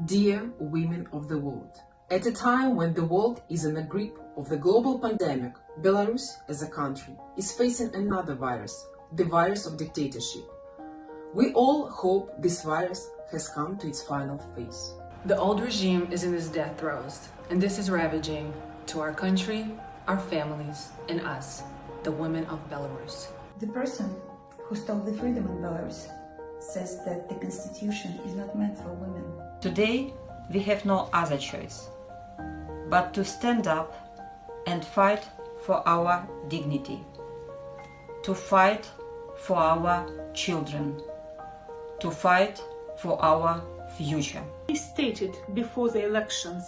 Dear women of the world, at a time when the world is in the grip of the global pandemic, Belarus as a country is facing another virus, the virus of dictatorship. We all hope this virus has come to its final phase. The old regime is in its death throes, and this is ravaging to our country, our families, and us, the women of Belarus. The person who stole the freedom in Belarus says that the constitution is not meant for women. Today, we have no other choice but to stand up and fight for our dignity, to fight for our children, to fight for our future. He stated before the elections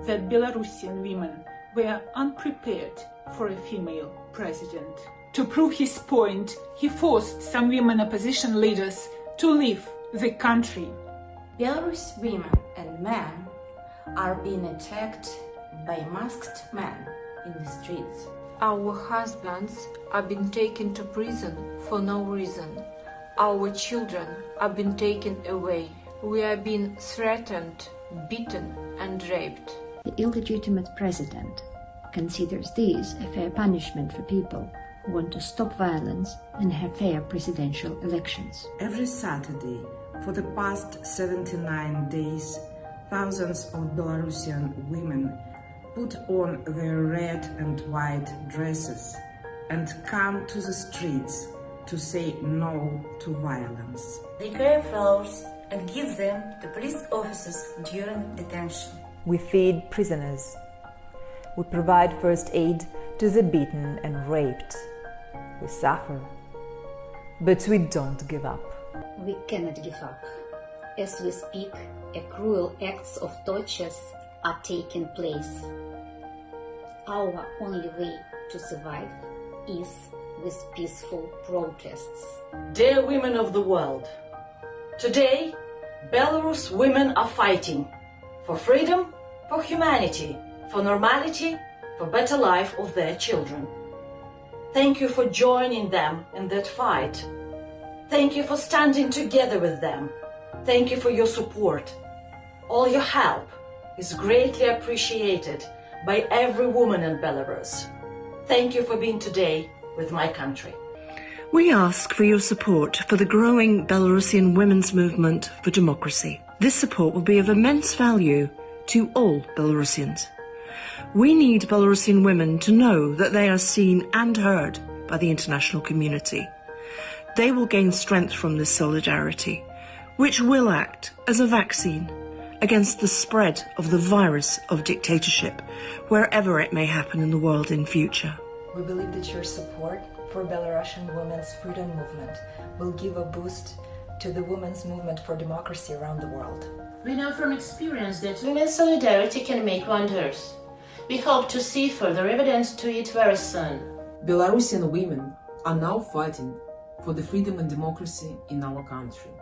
that Belarusian women were unprepared for a female president. To prove his point, he forced some women opposition leaders to leave the country. Belarus women and men are being attacked by masked men in the streets. Our husbands are being taken to prison for no reason. Our children are being taken away. We are being threatened, beaten and raped. The illegitimate president considers this a fair punishment for people who want to stop violence and have fair presidential elections. Every Saturday, for the past 79 days, thousands of Belarusian women put on their red and white dresses and come to the streets to say no to violence. They carry flowers and give them to police officers during detention. We feed prisoners. We provide first aid to the beaten and raped. We suffer, but we don't give up. We cannot give up. As we speak, cruel acts of tortures are taking place. Our only way to survive is with peaceful protests. Dear women of the world, today Belarus women are fighting for freedom, for humanity, for normality, for better life of their children. Thank you for joining them in that fight. Thank you for standing together with them. Thank you for your support. All your help is greatly appreciated by every woman in Belarus. Thank you for being today with my country. We ask for your support for the growing Belarusian women's movement for democracy. This support will be of immense value to all Belarusians. We need Belarusian women to know that they are seen and heard by the international community. They will gain strength from this solidarity, which will act as a vaccine against the spread of the virus of dictatorship, wherever it may happen in the world in future. We believe that your support for Belarusian women's freedom movement will give a boost to the women's movement for democracy around the world. We know from experience that women's solidarity can make wonders. We hope to see further evidence to it very soon. Belarusian women are now fighting for the freedom and democracy in our country.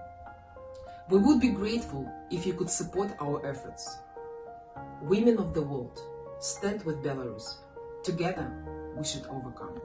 We would be grateful if you could support our efforts. Women of the world, stand with Belarus. Together, we should overcome.